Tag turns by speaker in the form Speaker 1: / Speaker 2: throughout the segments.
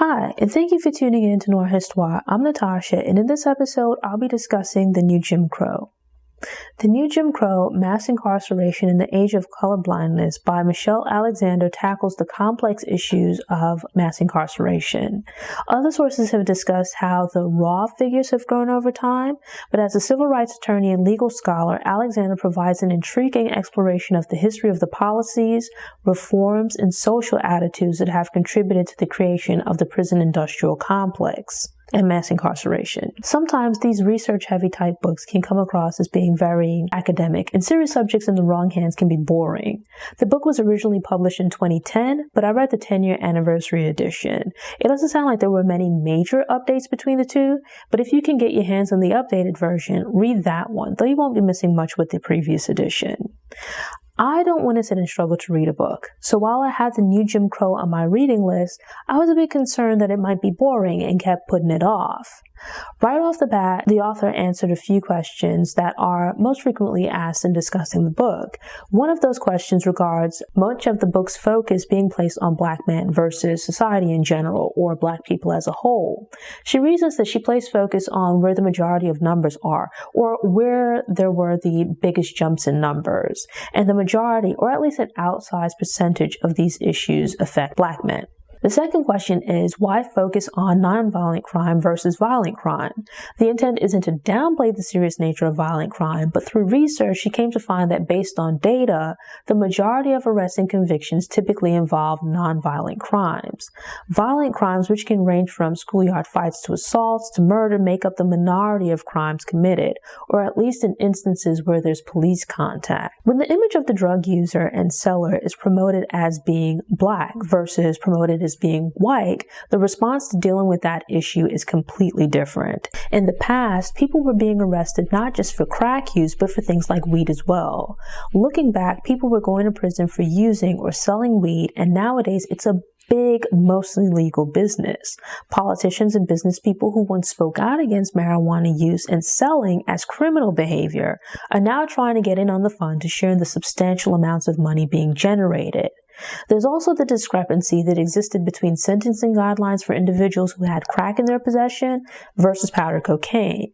Speaker 1: Hi, and thank you for tuning in to Noire Histoire. I'm Natasha, and in this episode, I'll be discussing the new Jim Crow. The New Jim Crow, Mass Incarceration in the Age of Colorblindness by Michelle Alexander tackles the complex issues of mass incarceration. Other sources have discussed how the raw figures have grown over time, but as a civil rights attorney and legal scholar, Alexander provides an intriguing exploration of the history of the policies, reforms, and social attitudes that have contributed to the creation of the prison industrial complex and mass incarceration. Sometimes these research-heavy type books can come across as being very academic, and serious subjects in the wrong hands can be boring. The book was originally published in 2010, but I read the 10-year anniversary edition. It doesn't sound like there were many major updates between the two, but if you can get your hands on the updated version, read that one, though you won't be missing much with the previous edition. I don't want to sit and struggle to read a book, so while I had the new Jim Crow on my reading list, I was a bit concerned that it might be boring and kept putting it off. Right off the bat, the author answered a few questions that are most frequently asked in discussing the book. One of those questions regards much of the book's focus being placed on Black men versus society in general, or Black people as a whole. She reasons that she placed focus on where the majority of numbers are, or where there were the biggest jumps in numbers, and the majority, or at least an outsized percentage of these issues affect Black men. The second question is, why focus on nonviolent crime versus violent crime? The intent isn't to downplay the serious nature of violent crime, but through research, she came to find that based on data, the majority of arrests and convictions typically involve nonviolent crimes. Violent crimes, which can range from schoolyard fights to assaults to murder, make up the minority of crimes committed, or at least in instances where there's police contact. When the image of the drug user and seller is promoted as being Black versus promoted as being white, the response to dealing with that issue is completely different. In the past, people were being arrested not just for crack use, but for things like weed as well. Looking back, people were going to prison for using or selling weed, and nowadays it's a big, mostly legal business. Politicians and business people who once spoke out against marijuana use and selling as criminal behavior are now trying to get in on the fun to share in the substantial amounts of money being generated. There's also the discrepancy that existed between sentencing guidelines for individuals who had crack in their possession versus powder cocaine.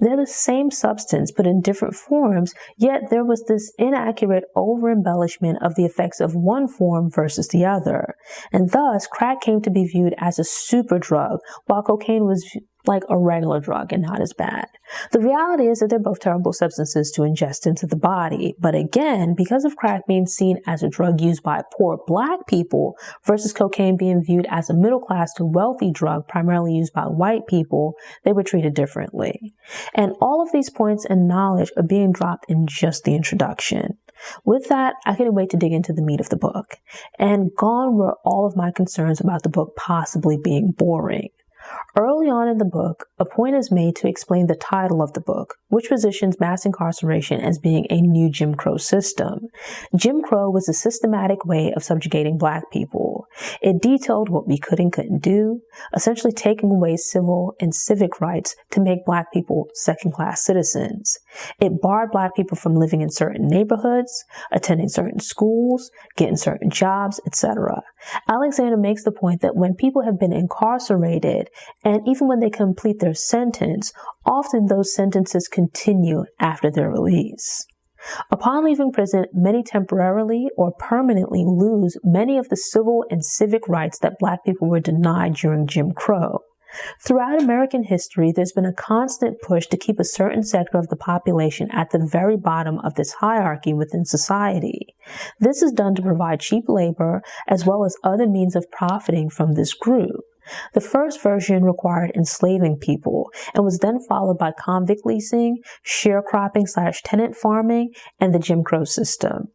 Speaker 1: They're the same substance, but in different forms, yet there was this inaccurate over-embellishment of the effects of one form versus the other. And thus, crack came to be viewed as a super drug, while cocaine was like a regular drug and not as bad. The reality is that they're both terrible substances to ingest into the body. But again, because of crack being seen as a drug used by poor Black people versus cocaine being viewed as a middle-class to wealthy drug primarily used by white people, they were treated differently. And all of these points and knowledge are being dropped in just the introduction. With that, I couldn't wait to dig into the meat of the book. And gone were all of my concerns about the book possibly being boring. Early on in the book, a point is made to explain the title of the book, which positions mass incarceration as being a new Jim Crow system. Jim Crow was a systematic way of subjugating Black people. It detailed what we could and couldn't do, essentially taking away civil and civic rights to make Black people second-class citizens. It barred Black people from living in certain neighborhoods, attending certain schools, getting certain jobs, etc. Alexander makes the point that when people have been incarcerated, and even when they complete their sentence, often those sentences continue after their release. Upon leaving prison, many temporarily or permanently lose many of the civil and civic rights that Black people were denied during Jim Crow. Throughout American history, there's been a constant push to keep a certain sector of the population at the very bottom of this hierarchy within society. This is done to provide cheap labor as well as other means of profiting from this group. The first version required enslaving people and was then followed by convict leasing, sharecropping/tenant farming, and the Jim Crow system.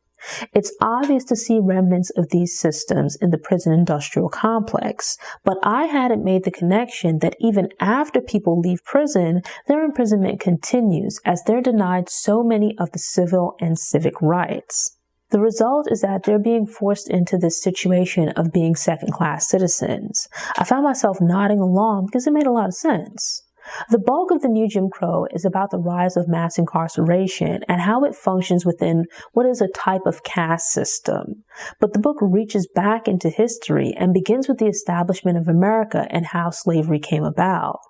Speaker 1: It's obvious to see remnants of these systems in the prison industrial complex, but I hadn't made the connection that even after people leave prison, their imprisonment continues as they're denied so many of the civil and civic rights. The result is that they're being forced into this situation of being second-class citizens. I found myself nodding along because it made a lot of sense. The bulk of the new Jim Crow is about the rise of mass incarceration and how it functions within what is a type of caste system. But the book reaches back into history and begins with the establishment of America and how slavery came about.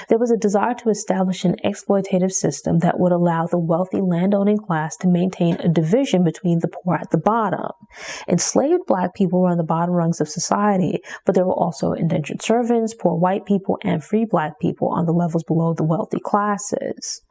Speaker 1: There was a desire to establish an exploitative system that would allow the wealthy landowning class to maintain a division between the poor at the bottom. Enslaved black people were on the bottom rungs of society, but there were also indentured servants, poor white people, and free black people on the levels below the wealthy classes.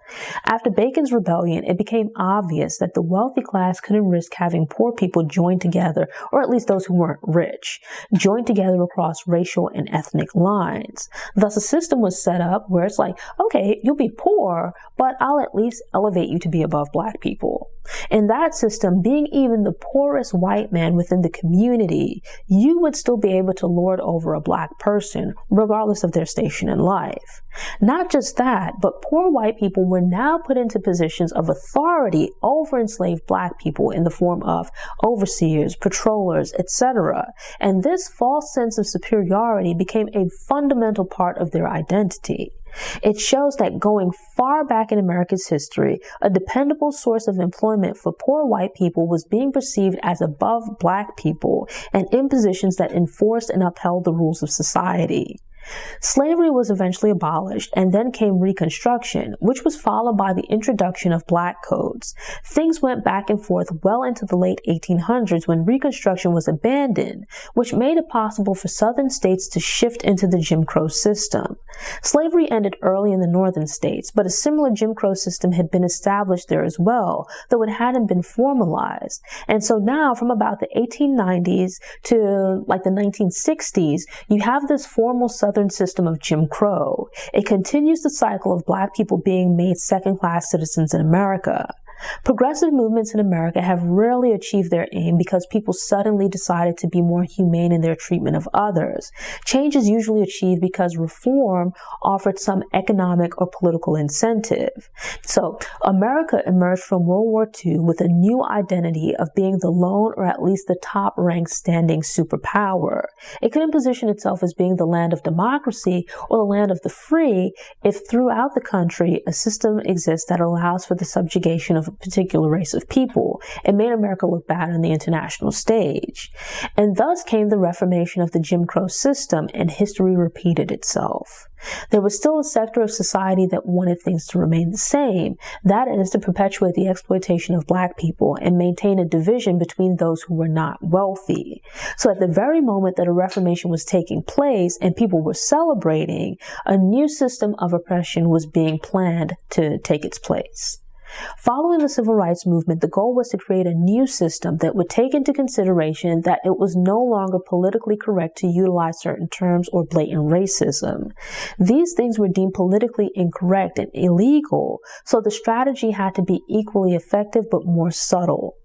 Speaker 1: After Bacon's rebellion, it became obvious that the wealthy class couldn't risk having poor people join together, or at least those who weren't rich, join together across racial and ethnic lines. Thus, a system was set up where it's like, okay, you'll be poor, but I'll at least elevate you to be above black people. In that system, being even the poorest white man within the community, you would still be able to lord over a black person, regardless of their station in life. Not just that, but poor white people were now put into positions of authority over enslaved black people in the form of overseers, patrollers, etc. And this false sense of superiority became a fundamental part of their identity. It shows that going far back in America's history, a dependable source of employment for poor white people was being perceived as above black people and in positions that enforced and upheld the rules of society. Slavery was eventually abolished, and then came Reconstruction, which was followed by the introduction of black codes. Things went back and forth well into the late 1800s when Reconstruction was abandoned, which made it possible for southern states to shift into the Jim Crow system. Slavery ended early in the northern states, but a similar Jim Crow system had been established there as well, though it hadn't been formalized. And so now, from about the 1890s to like the 1960s, you have this formal southern system of Jim Crow. It continues the cycle of black people being made second-class citizens in America. Progressive movements in America have rarely achieved their aim because people suddenly decided to be more humane in their treatment of others. Change is usually achieved because reform offered some economic or political incentive. So, America emerged from World War II with a new identity of being the lone or at least the top-ranked standing superpower. It couldn't position itself as being the land of democracy or the land of the free if throughout the country a system exists that allows for the subjugation of a particular race of people. It made America look bad on the international stage. And thus came the reformation of the Jim Crow system, and history repeated itself. There was still a sector of society that wanted things to remain the same. That is, to perpetuate the exploitation of black people and maintain a division between those who were not wealthy. So at the very moment that a reformation was taking place and people were celebrating, a new system of oppression was being planned to take its place. Following the civil rights movement, the goal was to create a new system that would take into consideration that it was no longer politically correct to utilize certain terms or blatant racism. These things were deemed politically incorrect and illegal, so the strategy had to be equally effective but more subtle.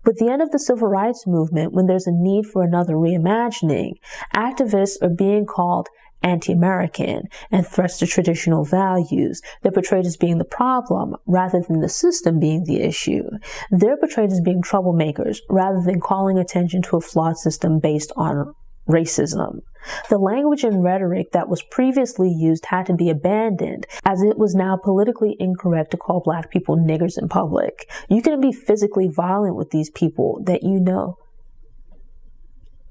Speaker 1: With the end of the civil rights movement, when there's a need for another reimagining, activists are being called anti-American and threats to traditional values. They're portrayed as being the problem rather than the system being the issue. They're portrayed as being troublemakers rather than calling attention to a flawed system based on racism. The language and rhetoric that was previously used had to be abandoned, as it was now politically incorrect to call black people niggers in public. You can be physically violent with these people that you know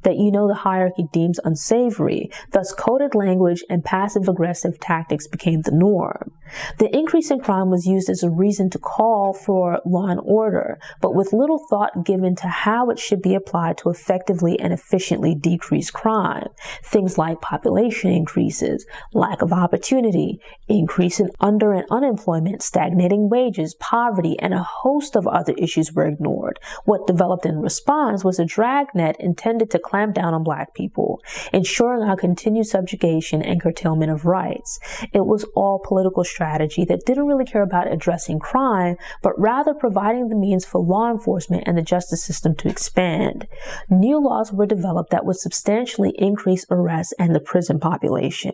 Speaker 1: the hierarchy deems unsavory. Thus, coded language and passive-aggressive tactics became the norm. The increase in crime was used as a reason to call for law and order, but with little thought given to how it should be applied to effectively and efficiently decrease crime. Things like population increases, lack of opportunity, increase in under- and unemployment, stagnating wages, poverty, and a host of other issues were ignored. What developed in response was a dragnet intended to clamp down on black people, ensuring our continued subjugation and curtailment of rights. It was all political strategy that didn't really care about addressing crime, but rather providing the means for law enforcement and the justice system to expand. New laws were developed that would substantially increase arrests and the prison population.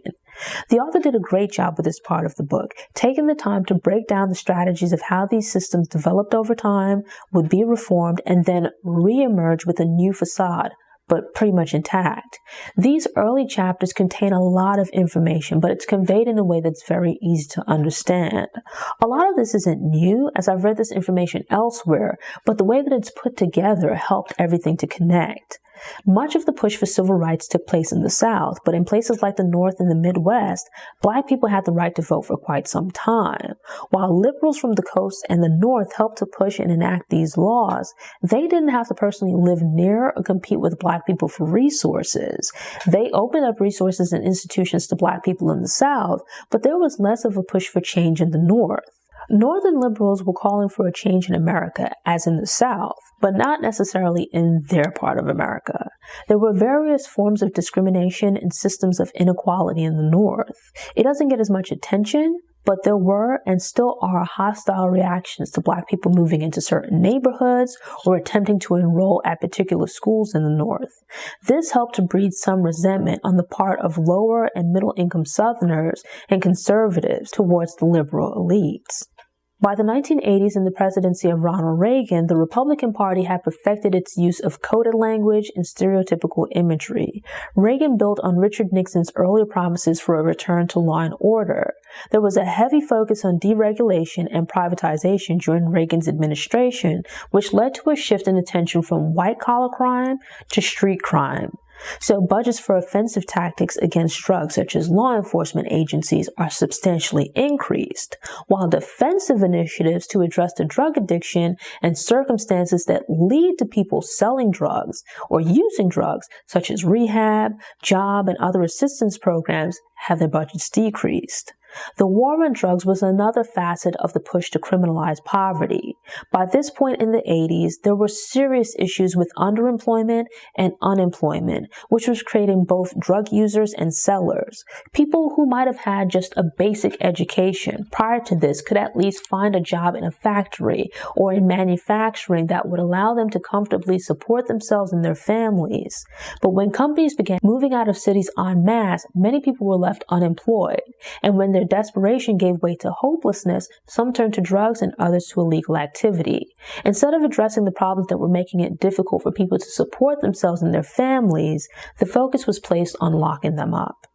Speaker 1: The author did a great job with this part of the book, taking the time to break down the strategies of how these systems developed over time, would be reformed, and then re-emerge with a new facade, but pretty much intact. These early chapters contain a lot of information, but it's conveyed in a way that's very easy to understand. A lot of this isn't new, as I've read this information elsewhere, but the way that it's put together helped everything to connect. Much of the push for civil rights took place in the South, but in places like the North and the Midwest, Black people had the right to vote for quite some time. While liberals from the coast and the North helped to push and enact these laws, they didn't have to personally live near or compete with Black people for resources. They opened up resources and institutions to Black people in the South, but there was less of a push for change in the North. Northern liberals were calling for a change in America, as in the South, but not necessarily in their part of America. There were various forms of discrimination and systems of inequality in the North. It doesn't get as much attention, but there were and still are hostile reactions to Black people moving into certain neighborhoods or attempting to enroll at particular schools in the North. This helped to breed some resentment on the part of lower and middle-income Southerners and conservatives towards the liberal elites. By the 1980s, in the presidency of Ronald Reagan, the Republican Party had perfected its use of coded language and stereotypical imagery. Reagan built on Richard Nixon's earlier promises for a return to law and order. There was a heavy focus on deregulation and privatization during Reagan's administration, which led to a shift in attention from white-collar crime to street crime. So budgets for offensive tactics against drugs, such as law enforcement agencies, are substantially increased, while defensive initiatives to address the drug addiction and circumstances that lead to people selling drugs or using drugs, such as rehab, job, and other assistance programs, have their budgets decreased. The war on drugs was another facet of the push to criminalize poverty. By this point in the 80s, there were serious issues with underemployment and unemployment, which was creating both drug users and sellers. People who might have had just a basic education prior to this could at least find a job in a factory or in manufacturing that would allow them to comfortably support themselves and their families. But when companies began moving out of cities en masse, many people were left unemployed. And when their desperation gave way to hopelessness, some turned to drugs and others to illegal activity. Instead of addressing the problems that were making it difficult for people to support themselves and their families, the focus was placed on locking them up.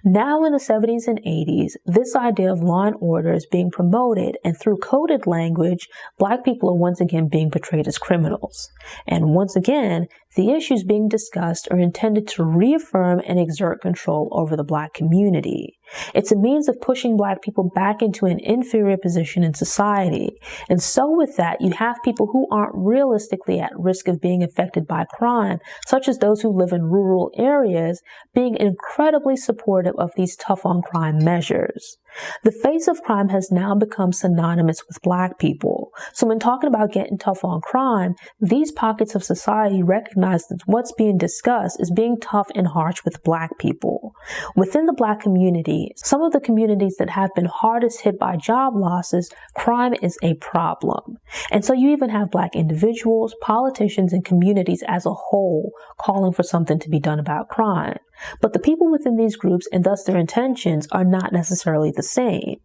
Speaker 1: Now in the 70s and 80s, this idea of law and order is being promoted, and through coded language, Black people are once again being portrayed as criminals. And once again, the issues being discussed are intended to reaffirm and exert control over the Black community. It's a means of pushing Black people back into an inferior position in society. And so with that, you have people who aren't realistically at risk of being affected by crime, such as those who live in rural areas, being incredibly supportive of these tough-on-crime measures. The face of crime has now become synonymous with Black people. So when talking about getting tough on crime, these pockets of society recognize that what's being discussed is being tough and harsh with Black people. Within the Black community, some of the communities that have been hardest hit by job losses, crime is a problem. And so you even have Black individuals, politicians, and communities as a whole calling for something to be done about crime. But the people within these groups, and thus their intentions, are not necessarily the same.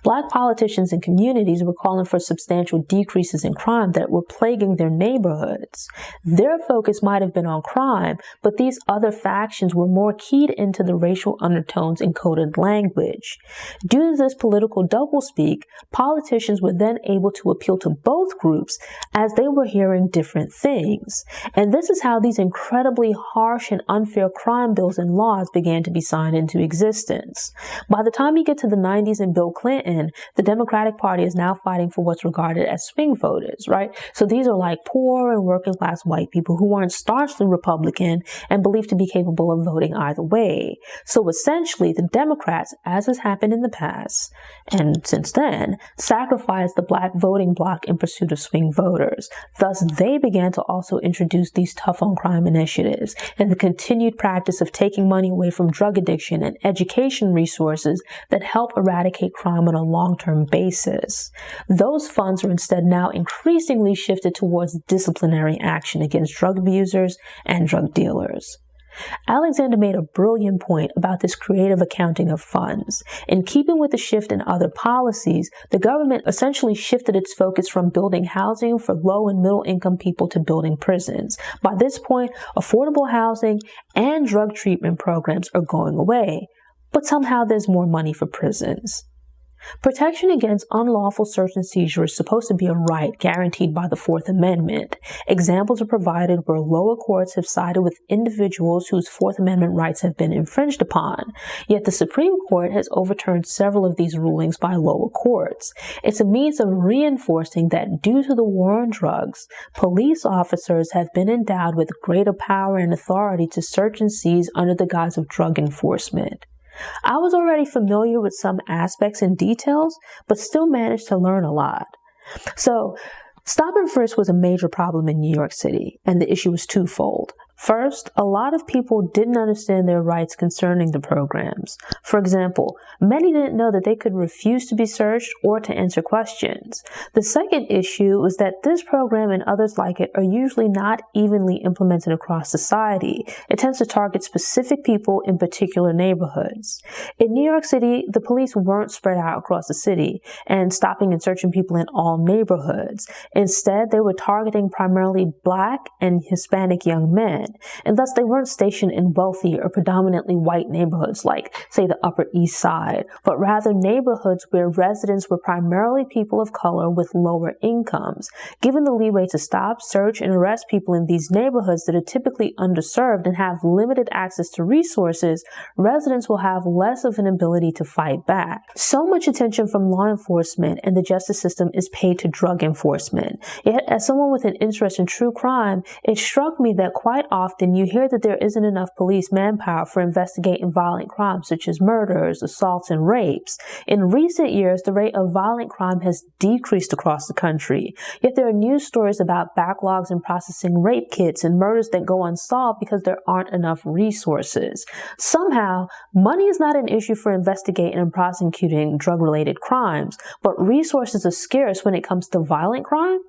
Speaker 1: Black politicians and communities were calling for substantial decreases in crime that were plaguing their neighborhoods. Their focus might have been on crime, but these other factions were more keyed into the racial undertones in coded language. Due to this political doublespeak, politicians were then able to appeal to both groups as they were hearing different things. And this is how these incredibly harsh and unfair crime bills and laws began to be signed into existence. By the time you get to the 90s and Bill Clinton, the Democratic Party is now fighting for what's regarded as swing voters, right? So these are like poor and working class white people who aren't staunchly Republican and believed to be capable of voting either way. So essentially, the Democrats, as has happened in the past, and since then, sacrificed the Black voting bloc in pursuit of swing voters. Thus, they began to also introduce these tough on crime initiatives and the continued practice of taking money away from drug addiction and education resources that help eradicate crime on a long-term basis. Those funds are instead now increasingly shifted towards disciplinary action against drug abusers and drug dealers. Alexander made a brilliant point about this creative accounting of funds. In keeping with the shift in other policies, the government essentially shifted its focus from building housing for low and middle income people to building prisons. By this point, affordable housing and drug treatment programs are going away, but somehow there's more money for prisons. Protection against unlawful search and seizure is supposed to be a right guaranteed by the Fourth Amendment. Examples are provided where lower courts have sided with individuals whose Fourth Amendment rights have been infringed upon. Yet the Supreme Court has overturned several of these rulings by lower courts. It's a means of reinforcing that due to the war on drugs, police officers have been endowed with greater power and authority to search and seize under the guise of drug enforcement. I was already familiar with some aspects and details, but still managed to learn a lot. So, stop and frisk was a major problem in New York City, and the issue was twofold. First, a lot of people didn't understand their rights concerning the programs. For example, many didn't know that they could refuse to be searched or to answer questions. The second issue was that this program and others like it are usually not evenly implemented across society. It tends to target specific people in particular neighborhoods. In New York City, the police weren't spread out across the city and stopping and searching people in all neighborhoods. Instead, they were targeting primarily Black and Hispanic young men, and thus they weren't stationed in wealthy or predominantly white neighborhoods like, say, the Upper East Side, but rather neighborhoods where residents were primarily people of color with lower incomes. Given the leeway to stop, search, and arrest people in these neighborhoods that are typically underserved and have limited access to resources, residents will have less of an ability to fight back. So much attention from law enforcement and the justice system is paid to drug enforcement. Yet, as someone with an interest in true crime, it struck me that quite often you hear that there isn't enough police manpower for investigating violent crimes such as murders, assaults, and rapes. In recent years, the rate of violent crime has decreased across the country. Yet there are news stories about backlogs in processing rape kits and murders that go unsolved because there aren't enough resources. Somehow, money is not an issue for investigating and prosecuting drug-related crimes, but resources are scarce when it comes to violent crime.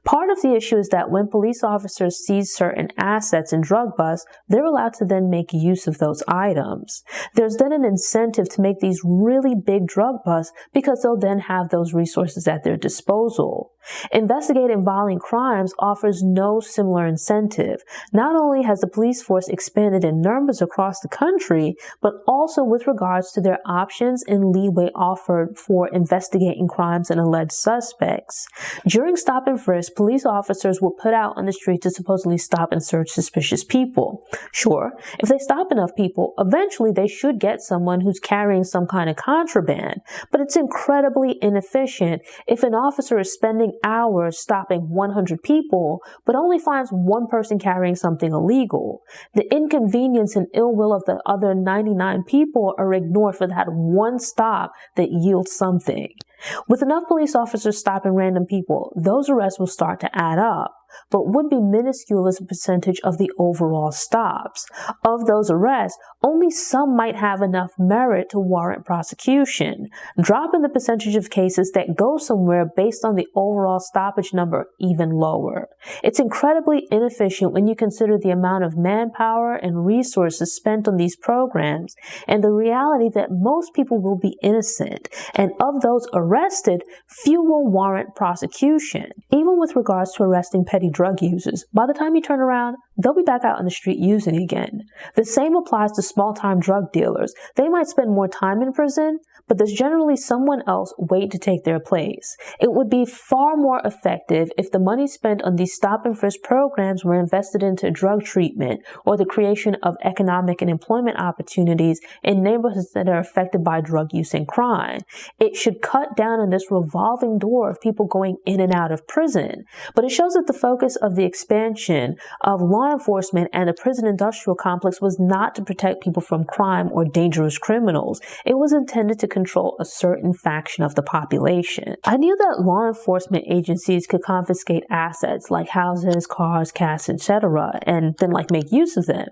Speaker 1: Part of the issue is that when police officers seize certain assets in drug busts, they're allowed to then make use of those items. There's then an incentive to make these really big drug busts because they'll then have those resources at their disposal. Investigating violent crimes offers no similar incentive. Not only has the police force expanded in numbers across the country, but also with regards to their options and leeway offered for investigating crimes and alleged suspects. During stop and frisk, police officers were put out on the street to supposedly stop and search suspicious people. Sure, if they stop enough people, eventually they should get someone who's carrying some kind of contraband, but it's incredibly inefficient if an officer is spending hours stopping 100 people, but only finds one person carrying something illegal. The inconvenience and ill will of the other 99 people are ignored for that one stop that yields something. With enough police officers stopping random people, those arrests will start to add up, but would be minuscule as a percentage of the overall stops. Of those arrests, only some might have enough merit to warrant prosecution, dropping the percentage of cases that go somewhere based on the overall stoppage number even lower. It's incredibly inefficient when you consider the amount of manpower and resources spent on these programs and the reality that most people will be innocent, and of those arrested, few will warrant prosecution. Even with regards to arresting petty drug users, by the time you turn around, they'll be back out on the street using again. The same applies to small-time drug dealers. They might spend more time in prison, but there's generally someone else waiting to take their place. It would be far more effective if the money spent on these stop and frisk programs were invested into drug treatment or the creation of economic and employment opportunities in neighborhoods that are affected by drug use and crime. It should cut down on this revolving door of people going in and out of prison. But it shows that the focus of the expansion of law enforcement and the prison industrial complex was not to protect people from crime or dangerous criminals. It was intended to control a certain faction of the population. I knew that law enforcement agencies could confiscate assets like houses, cars, cash, etc., and then make use of them.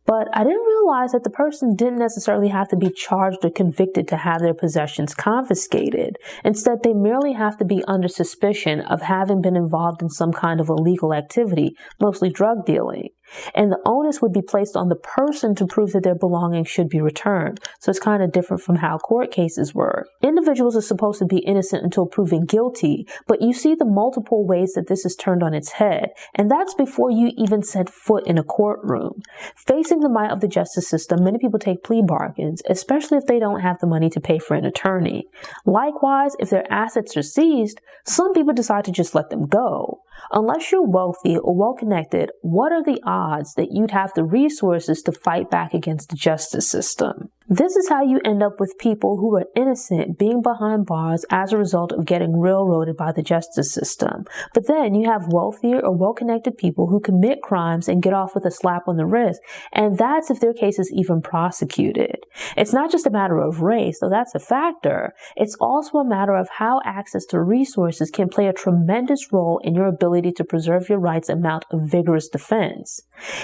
Speaker 1: But I didn't realize that the person didn't necessarily have to be charged or convicted to have their possessions confiscated. Instead, they merely have to be under suspicion of having been involved in some kind of illegal activity, mostly drug dealing. And the onus would be placed on the person to prove that their belongings should be returned. So it's kind of different from how court cases work. Individuals are supposed to be innocent until proven guilty, but you see the multiple ways that this is turned on its head. And that's before you even set foot in a courtroom. Facing the might of the justice system, many people take plea bargains, especially if they don't have the money to pay for an attorney. Likewise, if their assets are seized, some people decide to just let them go. Unless you're wealthy or well-connected, what are the odds that you'd have the resources to fight back against the justice system? This is how you end up with people who are innocent being behind bars as a result of getting railroaded by the justice system. But then you have wealthier or well-connected people who commit crimes and get off with a slap on the wrist, and that's if their case is even prosecuted. It's not just a matter of race, though that's a factor. It's also a matter of how access to resources can play a tremendous role in your ability to preserve your rights and mount a vigorous defense.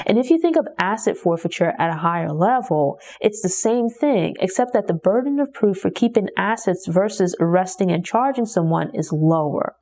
Speaker 1: And if you think of asset forfeiture at a higher level, it's the same thing, except that the burden of proof for keeping assets versus arresting and charging someone is lower.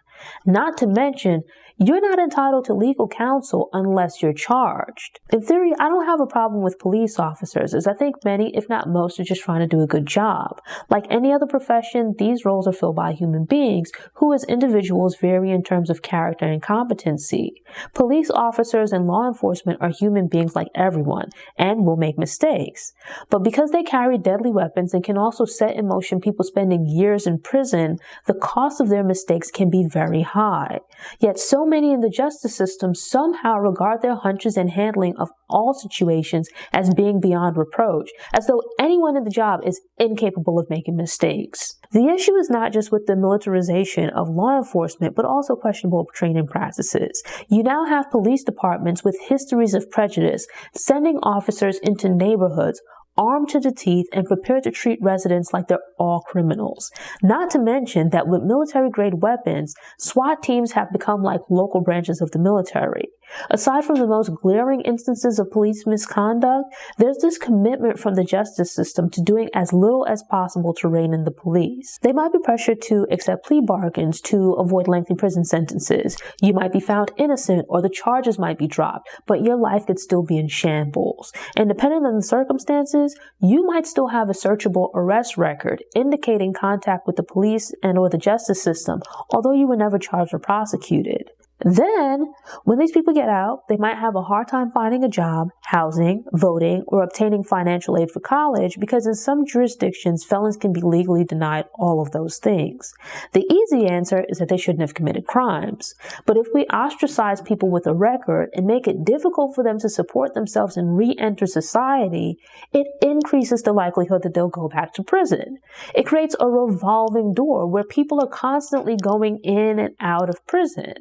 Speaker 1: Not to mention, you're not entitled to legal counsel unless you're charged. In theory, I don't have a problem with police officers, as I think many, if not most, are just trying to do a good job. Like any other profession, these roles are filled by human beings who as individuals vary in terms of character and competency. Police officers and law enforcement are human beings like everyone and will make mistakes. But because they carry deadly weapons and can also set in motion people spending years in prison, the cost of their mistakes can be very high. Yet so many in the justice system somehow regard their hunches and handling of all situations as being beyond reproach, as though anyone in the job is incapable of making mistakes. The issue is not just with the militarization of law enforcement, but also questionable training practices. You now have police departments with histories of prejudice, sending officers into neighborhoods armed to the teeth and prepared to treat residents like they're all criminals. Not to mention that with military-grade weapons, SWAT teams have become like local branches of the military. Aside from the most glaring instances of police misconduct, there's this commitment from the justice system to doing as little as possible to rein in the police. They might be pressured to accept plea bargains to avoid lengthy prison sentences. You might be found innocent or the charges might be dropped, but your life could still be in shambles. And depending on the circumstances, you might still have a searchable arrest record indicating contact with the police and or the justice system, although you were never charged or prosecuted. Then, when these people get out, they might have a hard time finding a job, housing, voting, or obtaining financial aid for college because in some jurisdictions, felons can be legally denied all of those things. The easy answer is that they shouldn't have committed crimes. But if we ostracize people with a record and make it difficult for them to support themselves and re-enter society, it increases the likelihood that they'll go back to prison. It creates a revolving door where people are constantly going in and out of prison.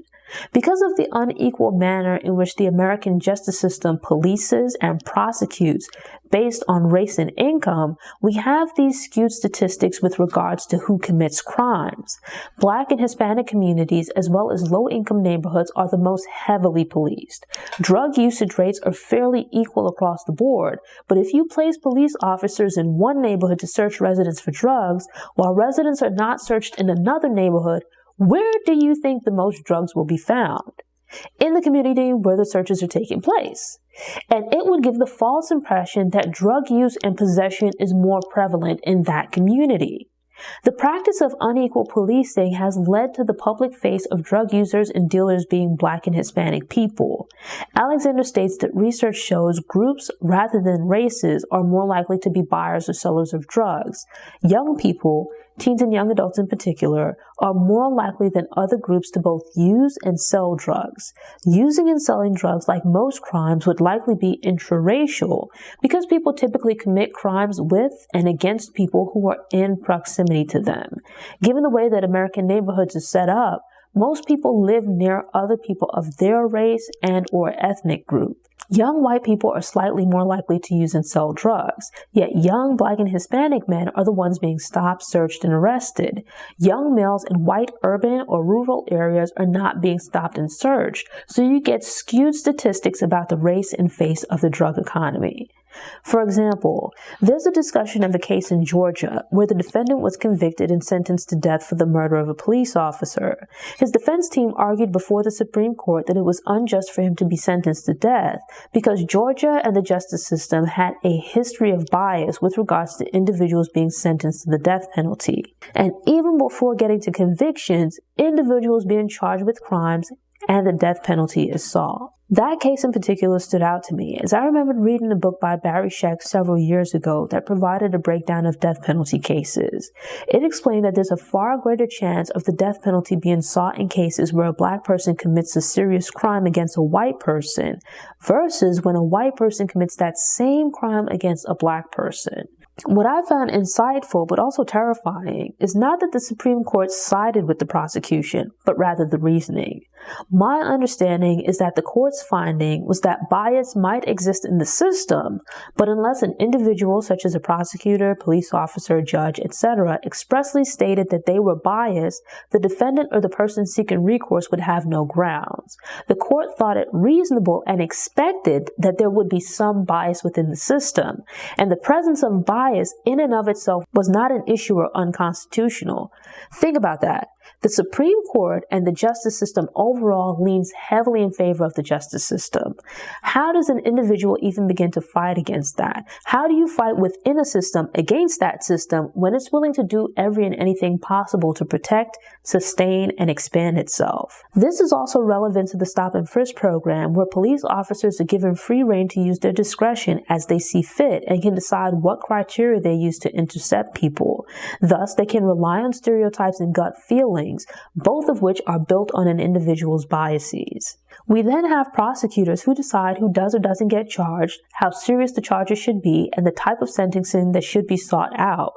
Speaker 1: Because of the unequal manner in which the American justice system polices and prosecutes based on race and income, we have these skewed statistics with regards to who commits crimes. Black and Hispanic communities, as well as low-income neighborhoods, are the most heavily policed. Drug usage rates are fairly equal across the board, but if you place police officers in one neighborhood to search residents for drugs, while residents are not searched in another neighborhood, where do you think the most drugs will be found? In the community where the searches are taking place. And it would give the false impression that drug use and possession is more prevalent in that community. The practice of unequal policing has led to the public face of drug users and dealers being Black and Hispanic people. Alexander states that research shows groups rather than races are more likely to be buyers or sellers of drugs. Young people, teens and young adults in particular, are more likely than other groups to both use and sell drugs. Using and selling drugs, like most crimes, would likely be intraracial because people typically commit crimes with and against people who are in proximity to them. Given the way that American neighborhoods are set up, most people live near other people of their race and or ethnic group. Young white people are slightly more likely to use and sell drugs, yet young Black and Hispanic men are the ones being stopped, searched, and arrested. Young males in white urban or rural areas are not being stopped and searched, so you get skewed statistics about the race and face of the drug economy. For example, there's a discussion of a case in Georgia where the defendant was convicted and sentenced to death for the murder of a police officer. His defense team argued before the Supreme Court that it was unjust for him to be sentenced to death because Georgia and the justice system had a history of bias with regards to individuals being sentenced to the death penalty. And even before getting to convictions, individuals being charged with crimes and the death penalty is sought. That case in particular stood out to me, as I remembered reading a book by Barry Scheck several years ago that provided a breakdown of death penalty cases. It explained that there's a far greater chance of the death penalty being sought in cases where a Black person commits a serious crime against a white person versus when a white person commits that same crime against a Black person. What I found insightful but also terrifying is not that the Supreme Court sided with the prosecution, but rather the reasoning. My understanding is that the court's finding was that bias might exist in the system, but unless an individual such as a prosecutor, police officer, judge, etc. expressly stated that they were biased, the defendant or the person seeking recourse would have no grounds. The court thought it reasonable and expected that there would be some bias within the system, and the presence of bias in and of itself was not an issue or unconstitutional. Think about that. The Supreme Court and the justice system overall leans heavily in favor of the justice system. How does an individual even begin to fight against that? How do you fight within a system against that system when it's willing to do every and anything possible to protect, sustain, and expand itself? This is also relevant to the stop and frisk program, where police officers are given free rein to use their discretion as they see fit and can decide what criteria they use to intercept people. Thus, they can rely on stereotypes and gut feelings, both of which are built on an individual's biases. We then have prosecutors who decide who does or doesn't get charged, how serious the charges should be, and the type of sentencing that should be sought out.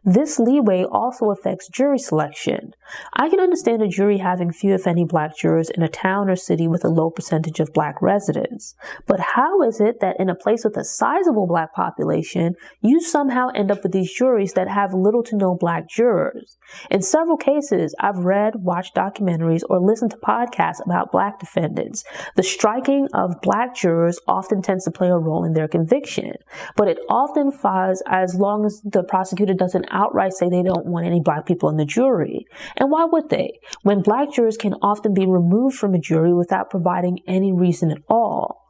Speaker 1: This leeway also affects jury selection. I can understand a jury having few, if any, Black jurors in a town or city with a low percentage of Black residents. But how is it that in a place with a sizable Black population, you somehow end up with these juries that have little to no Black jurors? In several cases, I've read, watched documentaries, or listened to podcasts about Black defendants. The striking of Black jurors often tends to play a role in their conviction, but it often fails as long as the prosecutor doesn't outright say they don't want any Black people in the jury. And why would they, when Black jurors can often be removed from a jury without providing any reason at all?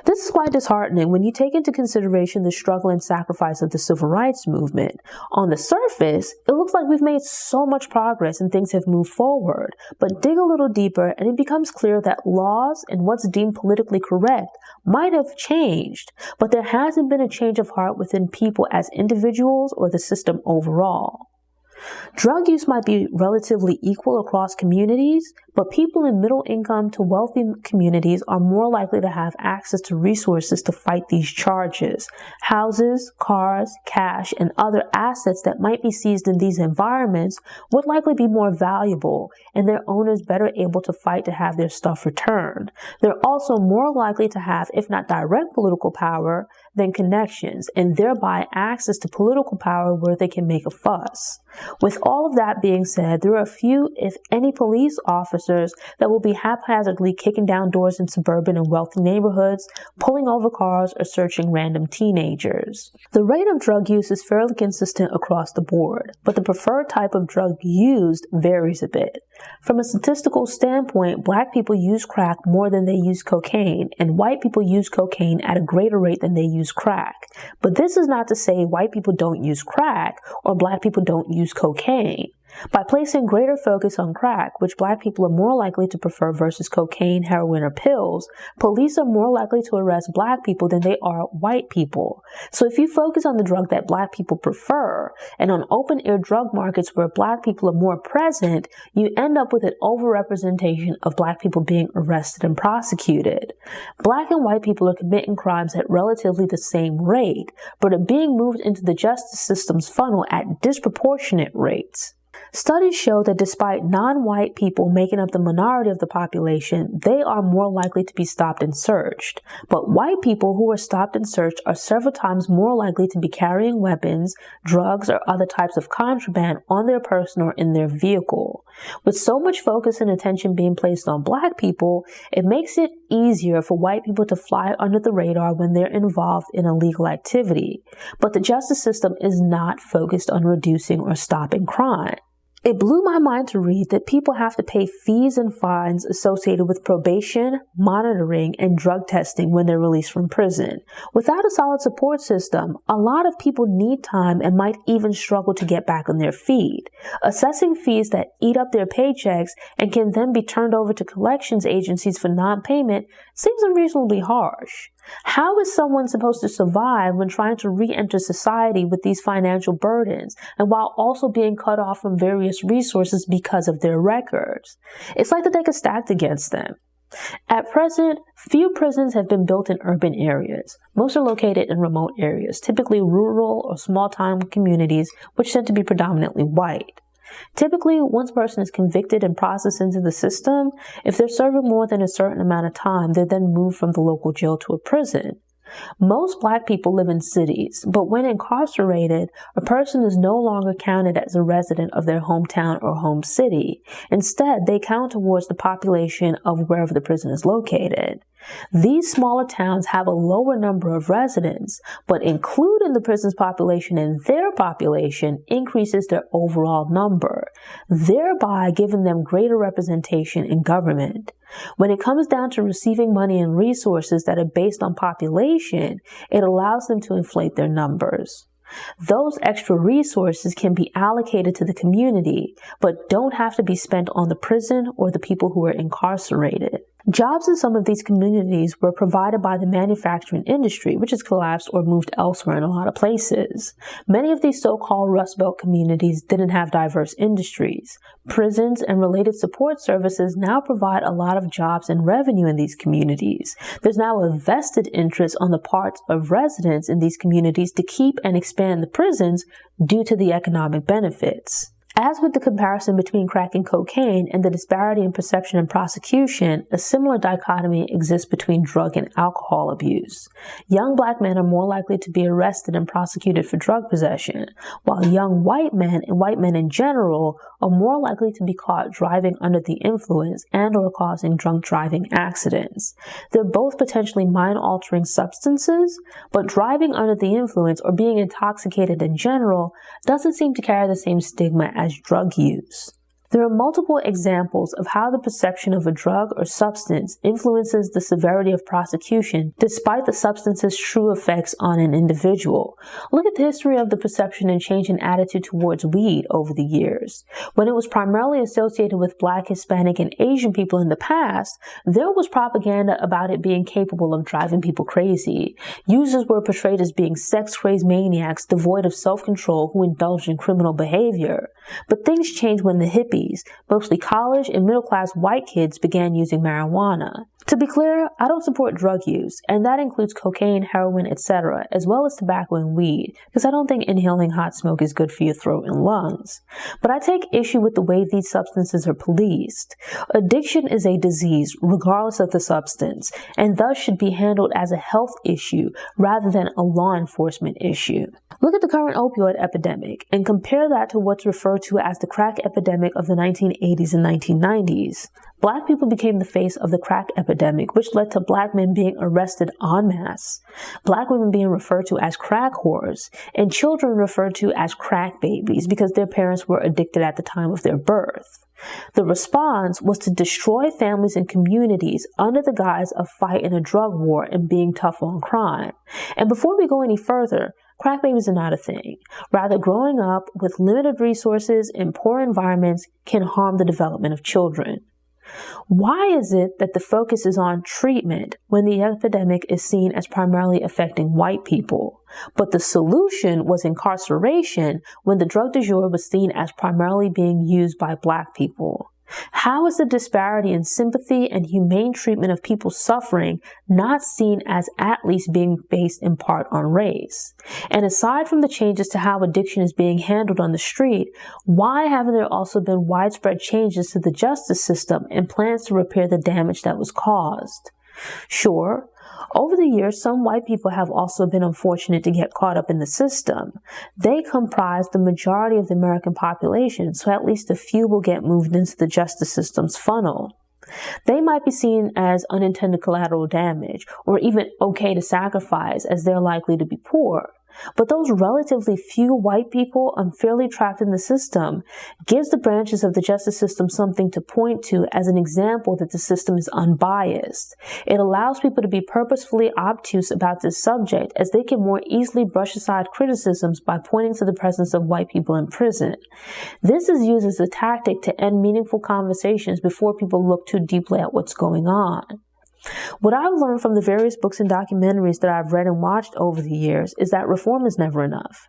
Speaker 1: This is quite disheartening when you take into consideration the struggle and sacrifice of the civil rights movement. On the surface, it looks like we've made so much progress and things have moved forward, but dig a little deeper and it becomes clear that laws and what's deemed politically correct might have changed, but there hasn't been a change of heart within people as individuals or the system overall. Drug use might be relatively equal across communities, but people in middle income to wealthy communities are more likely to have access to resources to fight these charges. Houses, cars, cash, and other assets that might be seized in these environments would likely be more valuable, and their owners better able to fight to have their stuff returned. They're also more likely to have, if not direct political power, then connections, and thereby access to political power where they can make a fuss. With all of that being said, there are few, if any, police officers that will be haphazardly kicking down doors in suburban and wealthy neighborhoods, pulling over cars, or searching random teenagers. The rate of drug use is fairly consistent across the board, but the preferred type of drug used varies a bit. From a statistical standpoint, Black people use crack more than they use cocaine, and white people use cocaine at a greater rate than they use crack. But this is not to say white people don't use crack or Black people don't use cocaine. By placing greater focus on crack, which Black people are more likely to prefer versus cocaine, heroin, or pills, police are more likely to arrest Black people than they are white people. So if you focus on the drug that Black people prefer, and on open-air drug markets where Black people are more present, you end up with an overrepresentation of Black people being arrested and prosecuted. Black and white people are committing crimes at relatively the same rate, but are being moved into the justice system's funnel at disproportionate rates. Studies show that despite non-white people making up the minority of the population, they are more likely to be stopped and searched. But white people who are stopped and searched are several times more likely to be carrying weapons, drugs, or other types of contraband on their person or in their vehicle. With so much focus and attention being placed on black people, it makes it easier for white people to fly under the radar when they're involved in illegal activity. But the justice system is not focused on reducing or stopping crime. It blew my mind to read that people have to pay fees and fines associated with probation, monitoring, and drug testing when they're released from prison. Without a solid support system, a lot of people need time and might even struggle to get back on their feet. Assessing fees that eat up their paychecks and can then be turned over to collections agencies for non-payment seems unreasonably harsh. How is someone supposed to survive when trying to re-enter society with these financial burdens and while also being cut off from various resources because of their records? It's like the deck is stacked against them. At present, few prisons have been built in urban areas. Most are located in remote areas, typically rural or small-town communities, which tend to be predominantly white. Typically, once a person is convicted and processed into the system, if they're serving more than a certain amount of time, they're then moved from the local jail to a prison. Most black people live in cities, but when incarcerated, a person is no longer counted as a resident of their hometown or home city. Instead, they count towards the population of wherever the prison is located. These smaller towns have a lower number of residents, but including the prison's population in their population increases their overall number, thereby giving them greater representation in government. When it comes down to receiving money and resources that are based on population, it allows them to inflate their numbers. Those extra resources can be allocated to the community, but don't have to be spent on the prison or the people who are incarcerated. Jobs in some of these communities were provided by the manufacturing industry, which has collapsed or moved elsewhere in a lot of places. Many of these so-called Rust Belt communities didn't have diverse industries. Prisons and related support services now provide a lot of jobs and revenue in these communities. There's now a vested interest on the part of residents in these communities to keep and expand the prisons due to the economic benefits. As with the comparison between crack and cocaine and the disparity in perception and prosecution, a similar dichotomy exists between drug and alcohol abuse. Young black men are more likely to be arrested and prosecuted for drug possession, while young white men and white men in general are more likely to be caught driving under the influence and or causing drunk driving accidents. They're both potentially mind-altering substances, but driving under the influence or being intoxicated in general doesn't seem to carry the same stigma as drug use. There are multiple examples of how the perception of a drug or substance influences the severity of prosecution despite the substance's true effects on an individual. Look at the history of the perception and change in attitude towards weed over the years. When it was primarily associated with Black, Hispanic, and Asian people in the past, there was propaganda about it being capable of driving people crazy. Users were portrayed as being sex-crazed maniacs devoid of self-control who indulged in criminal behavior. But things changed when the hippies, mostly college and middle-class white kids, began using marijuana. To be clear, I don't support drug use, and that includes cocaine, heroin, etc., as well as tobacco and weed, because I don't think inhaling hot smoke is good for your throat and lungs. But I take issue with the way these substances are policed. Addiction is a disease, regardless of the substance, and thus should be handled as a health issue rather than a law enforcement issue. Look at the current opioid epidemic and compare that to what's referred to as the crack epidemic of the 1980s and 1990s. Black people became the face of the crack epidemic, which led to black men being arrested en masse, black women being referred to as crack whores, and children referred to as crack babies because their parents were addicted at the time of their birth. The response was to destroy families and communities under the guise of fighting a drug war and being tough on crime. And before we go any further, crack babies are not a thing. Rather, growing up with limited resources in poor environments can harm the development of children. Why is it that the focus is on treatment when the epidemic is seen as primarily affecting white people, but the solution was incarceration when the drug du jour was seen as primarily being used by black people? How is the disparity in sympathy and humane treatment of people suffering not seen as at least being based in part on race? And aside from the changes to how addiction is being handled on the street, why haven't there also been widespread changes to the justice system and plans to repair the damage that was caused? Sure, over the years, some white people have also been unfortunate to get caught up in the system. They comprise the majority of the American population, so at least a few will get moved into the justice system's funnel. They might be seen as unintended collateral damage, or even okay to sacrifice, as they're likely to be poor. But those relatively few white people unfairly trapped in the system gives the branches of the justice system something to point to as an example that the system is unbiased. It allows people to be purposefully obtuse about this subject, as they can more easily brush aside criticisms by pointing to the presence of white people in prison. This is used as a tactic to end meaningful conversations before people look too deeply at what's going on. What I've learned from the various books and documentaries that I've read and watched over the years is that reform is never enough.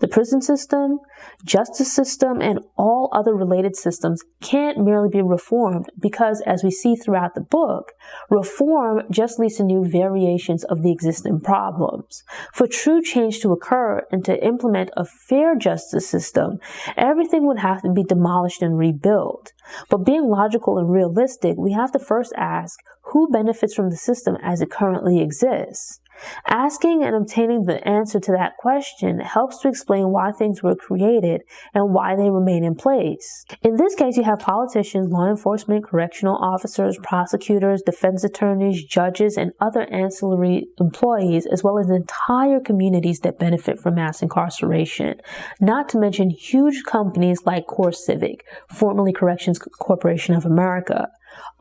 Speaker 1: The prison system, justice system, and all other related systems can't merely be reformed because, as we see throughout the book, reform just leads to new variations of the existing problems. For true change to occur and to implement a fair justice system, everything would have to be demolished and rebuilt. But being logical and realistic, we have to first ask, who benefits from the system as it currently exists? Asking and obtaining the answer to that question helps to explain why things were created and why they remain in place. In this case, you have politicians, law enforcement, correctional officers, prosecutors, defense attorneys, judges, and other ancillary employees, as well as entire communities that benefit from mass incarceration, not to mention huge companies like CoreCivic, formerly Corrections Corporation of America.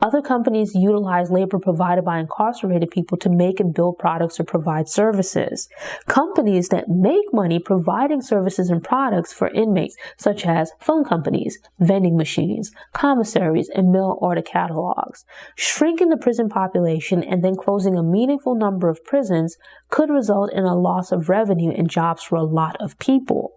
Speaker 1: Other companies utilize labor provided by incarcerated people to make and build products or provide services. Companies that make money providing services and products for inmates, such as phone companies, vending machines, commissaries, and mail order catalogs. Shrinking the prison population and then closing a meaningful number of prisons could result in a loss of revenue and jobs for a lot of people.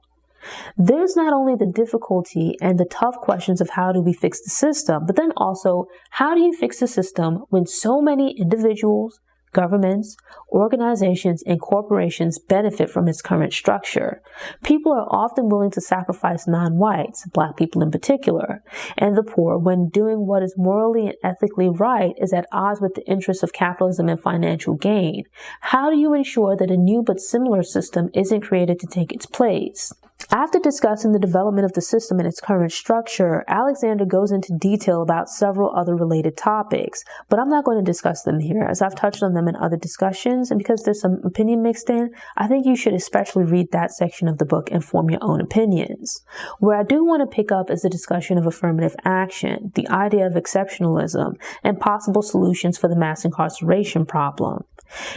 Speaker 1: There's not only the difficulty and the tough questions of how do we fix the system, but then also how do you fix the system when so many individuals, governments, organizations, and corporations benefit from its current structure? People are often willing to sacrifice non-whites, Black people in particular, and the poor when doing what is morally and ethically right is at odds with the interests of capitalism and financial gain. How do you ensure that a new but similar system isn't created to take its place? After discussing the development of the system and its current structure, Alexander goes into detail about several other related topics, but I'm not going to discuss them here, as I've touched on them in other discussions, and because there's some opinion mixed in, I think you should especially read that section of the book and form your own opinions. Where I do want to pick up is the discussion of affirmative action, the idea of exceptionalism, and possible solutions for the mass incarceration problem.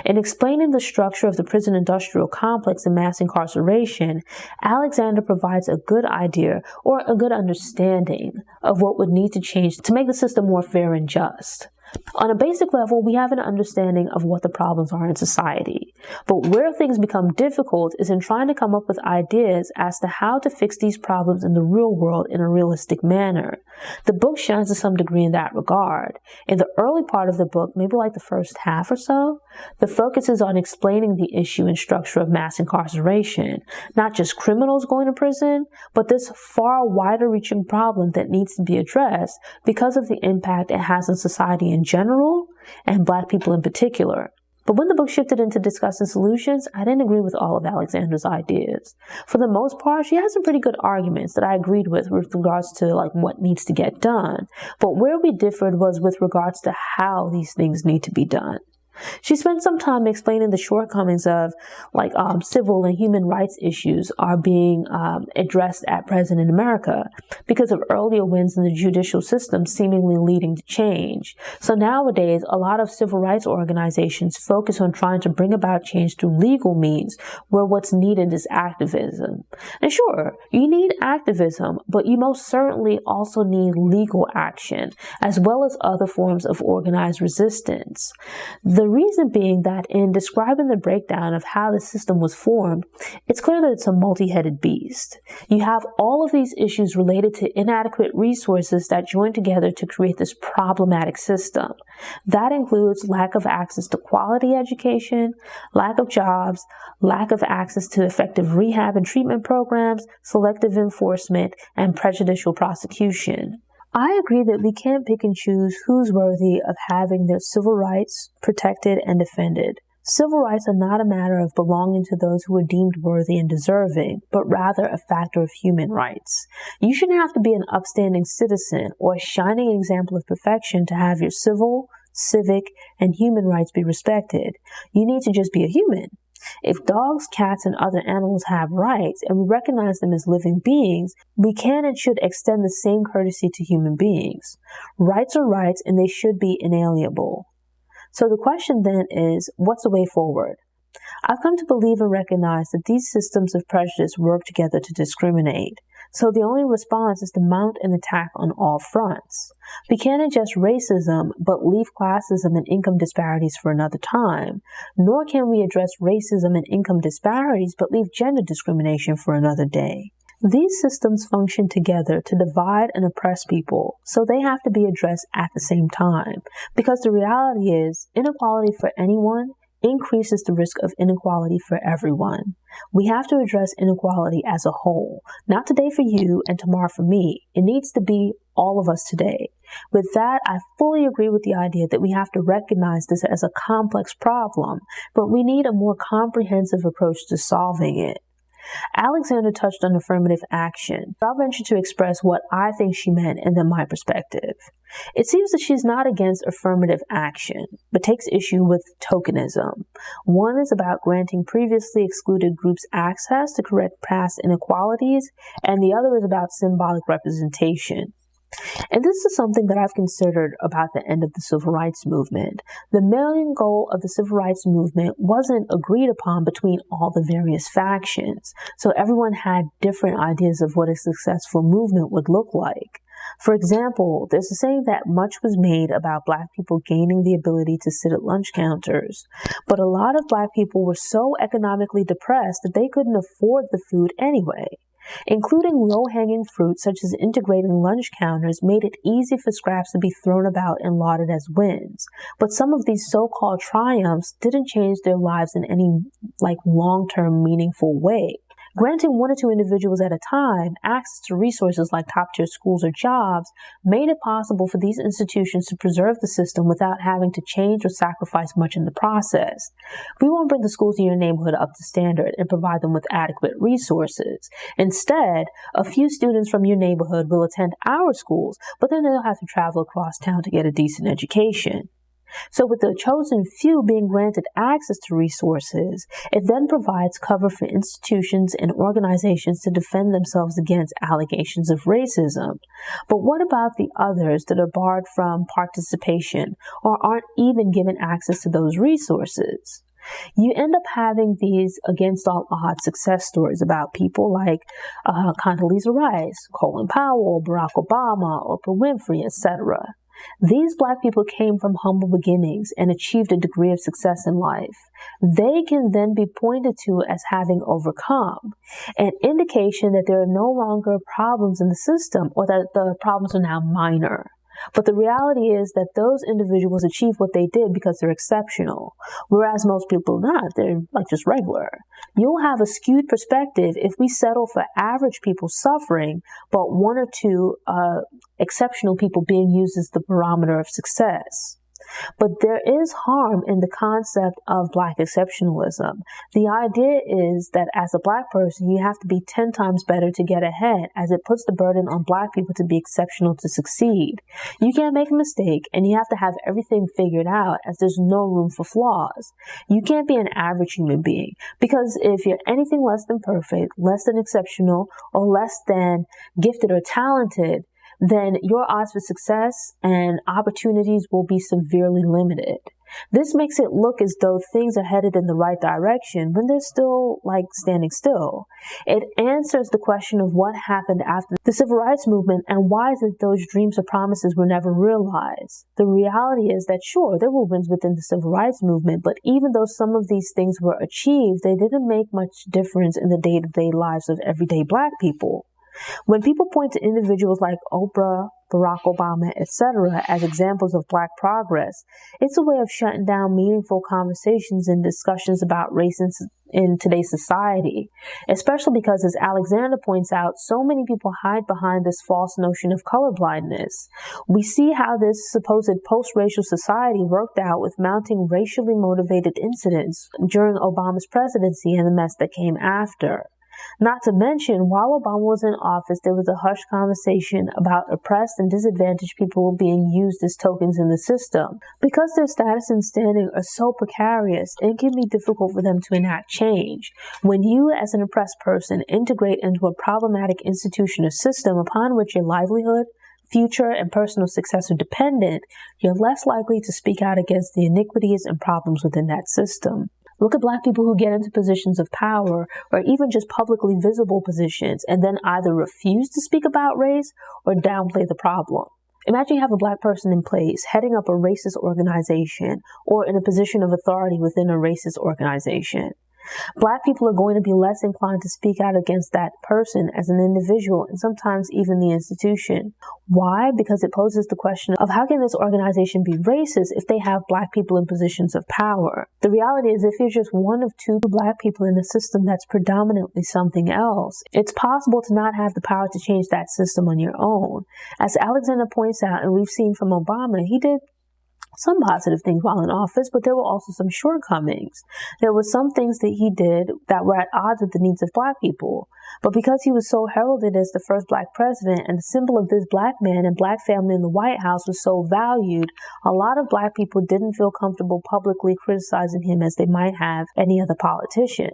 Speaker 1: In explaining the structure of the prison industrial complex and mass incarceration, Alexander provides a good idea or a good understanding of what would need to change to make the system more fair and just. On a basic level, we have an understanding of what the problems are in society. But where things become difficult is in trying to come up with ideas as to how to fix these problems in the real world in a realistic manner. The book shines to some degree in that regard. In the early part of the book, maybe like the first half or so, the focus is on explaining the issue and structure of mass incarceration. Not just criminals going to prison, but this far wider reaching problem that needs to be addressed because of the impact it has on society in general and Black people in particular. But when the book shifted into discussing solutions, I didn't agree with all of Alexander's ideas. For the most part, she has some pretty good arguments that I agreed with regards to what needs to get done. But where we differed was with regards to how these things need to be done. She spent some time explaining the shortcomings of civil and human rights issues are being addressed at present in America because of earlier wins in the judicial system seemingly leading to change. So nowadays, a lot of civil rights organizations focus on trying to bring about change through legal means, where what's needed is activism. And sure, you need activism, but you most certainly also need legal action, as well as other forms of organized resistance. The reason being that in describing the breakdown of how the system was formed, it's clear that it's a multi-headed beast. You have all of these issues related to inadequate resources that join together to create this problematic system. That includes lack of access to quality education, lack of jobs, lack of access to effective rehab and treatment programs, selective enforcement, and prejudicial prosecution. I agree that we can't pick and choose who's worthy of having their civil rights protected and defended. Civil rights are not a matter of belonging to those who are deemed worthy and deserving, but rather a factor of human rights. You shouldn't have to be an upstanding citizen or a shining example of perfection to have your civil, civic, and human rights be respected. You need to just be a human. If dogs, cats, and other animals have rights, and we recognize them as living beings, we can and should extend the same courtesy to human beings. Rights are rights, and they should be inalienable. So the question then is, what's the way forward? I've come to believe and recognize that these systems of prejudice work together to discriminate. So the only response is to mount an attack on all fronts. We can't address racism, but leave classism and income disparities for another time. Nor can we address racism and income disparities, but leave gender discrimination for another day. These systems function together to divide and oppress people, so they have to be addressed at the same time. Because the reality is, inequality for anyone increases the risk of inequality for everyone. We have to address inequality as a whole, not today for you and tomorrow for me. It needs to be all of us today. With that, I fully agree with the idea that we have to recognize this as a complex problem, but we need a more comprehensive approach to solving it. Alexander touched on affirmative action. I'll venture to express what I think she meant and then my perspective. It seems that she's not against affirmative action, but takes issue with tokenism. One is about granting previously excluded groups access to correct past inequalities, and the other is about symbolic representation. And this is something that I've considered about the end of the civil rights movement. The main goal of the civil rights movement wasn't agreed upon between all the various factions, so everyone had different ideas of what a successful movement would look like. For example, there's a saying that much was made about Black people gaining the ability to sit at lunch counters, but a lot of Black people were so economically depressed that they couldn't afford the food anyway. Including low-hanging fruit such as integrating lunch counters made it easy for scraps to be thrown about and lauded as wins. But some of these so-called triumphs didn't change their lives in any long-term meaningful way. Granting one or two individuals at a time access to resources like top-tier schools or jobs made it possible for these institutions to preserve the system without having to change or sacrifice much in the process. We won't bring the schools in your neighborhood up to standard and provide them with adequate resources. Instead, a few students from your neighborhood will attend our schools, but then they'll have to travel across town to get a decent education. So with the chosen few being granted access to resources, it then provides cover for institutions and organizations to defend themselves against allegations of racism. But what about the others that are barred from participation or aren't even given access to those resources? You end up having these against all odds success stories about people like Condoleezza Rice, Colin Powell, Barack Obama, Oprah Winfrey, etc. These Black people came from humble beginnings and achieved a degree of success in life. They can then be pointed to as having overcome, an indication that there are no longer problems in the system or that the problems are now minor. But the reality is that those individuals achieve what they did because they're exceptional, whereas most people are not. They're just regular. You'll have a skewed perspective if we settle for average people suffering, but one or two exceptional people being used as the barometer of success. But there is harm in the concept of Black exceptionalism. The idea is that as a Black person, you have to be 10 times better to get ahead, as it puts the burden on Black people to be exceptional to succeed. You can't make a mistake, and you have to have everything figured out, as there's no room for flaws. You can't be an average human being, because if you're anything less than perfect, less than exceptional, or less than gifted or talented, then your odds for success and opportunities will be severely limited. This makes it look as though things are headed in the right direction when they're still, standing still. It answers the question of what happened after the civil rights movement and why is it those dreams or promises were never realized. The reality is that sure, there were wins within the civil rights movement, but even though some of these things were achieved, they didn't make much difference in the day-to-day lives of everyday Black people. When people point to individuals like Oprah, Barack Obama, etc. as examples of Black progress, it's a way of shutting down meaningful conversations and discussions about race in today's society, especially because, as Alexander points out, so many people hide behind this false notion of colorblindness. We see how this supposed post-racial society worked out with mounting racially motivated incidents during Obama's presidency and the mess that came after. Not to mention, while Obama was in office, there was a hushed conversation about oppressed and disadvantaged people being used as tokens in the system. Because their status and standing are so precarious, it can be difficult for them to enact change. When you, as an oppressed person, integrate into a problematic institution or system upon which your livelihood, future, and personal success are dependent, you're less likely to speak out against the iniquities and problems within that system. Look at Black people who get into positions of power or even just publicly visible positions and then either refuse to speak about race or downplay the problem. Imagine you have a Black person in place heading up a racist organization or in a position of authority within a racist organization. Black people are going to be less inclined to speak out against that person as an individual and sometimes even the institution. Why? Because it poses the question of how can this organization be racist if they have Black people in positions of power? The reality is if you're just one of two Black people in a system that's predominantly something else, it's possible to not have the power to change that system on your own. As Alexander points out, and we've seen from Obama, he did some positive things while in office, but there were also some shortcomings. There were some things that he did that were at odds with the needs of Black people. But because he was so heralded as the first Black president and the symbol of this Black man and Black family in the White House was so valued, a lot of Black people didn't feel comfortable publicly criticizing him as they might have any other politician.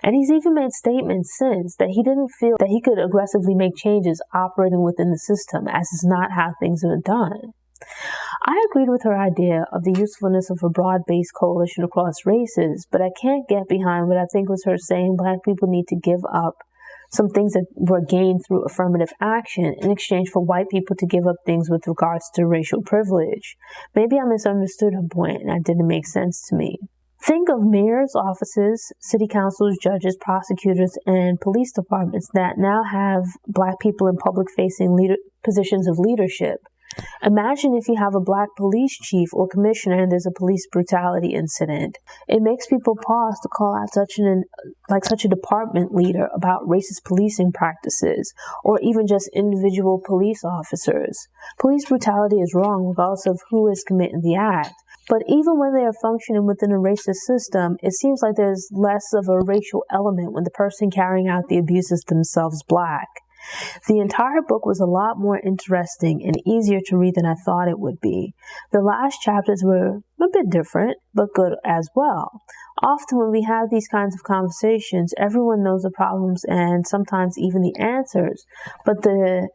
Speaker 1: And he's even made statements since that he didn't feel that he could aggressively make changes operating within the system, as is not how things are done. I agreed with her idea of the usefulness of a broad-based coalition across races, but I can't get behind what I think was her saying Black people need to give up some things that were gained through affirmative action in exchange for white people to give up things with regards to racial privilege. Maybe I misunderstood her point and it didn't make sense to me. Think of mayors' offices, city councils, judges, prosecutors, and police departments that now have Black people in public-facing positions of leadership. Imagine if you have a Black police chief or commissioner and there's a police brutality incident. It makes people pause to call out such a department leader about racist policing practices, or even just individual police officers. Police brutality is wrong regardless of who is committing the act. But even when they are functioning within a racist system, it seems like there's less of a racial element when the person carrying out the abuse is themselves Black. The entire book was a lot more interesting and easier to read than I thought it would be. The last chapters were a bit different, but good as well. Often when we have these kinds of conversations, everyone knows the problems and sometimes even the answers, but the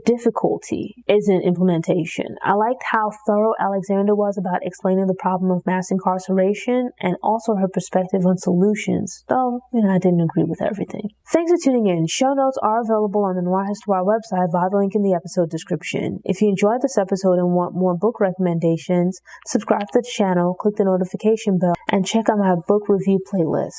Speaker 1: difficulty is in implementation. I liked how thorough Alexander was about explaining the problem of mass incarceration and also her perspective on solutions, though, I didn't agree with everything. Thanks for tuning in. Show notes are available on the Noire Histoire website via the link in the episode description. If you enjoyed this episode and want more book recommendations, subscribe to the channel, click the notification bell, and check out my book review playlist.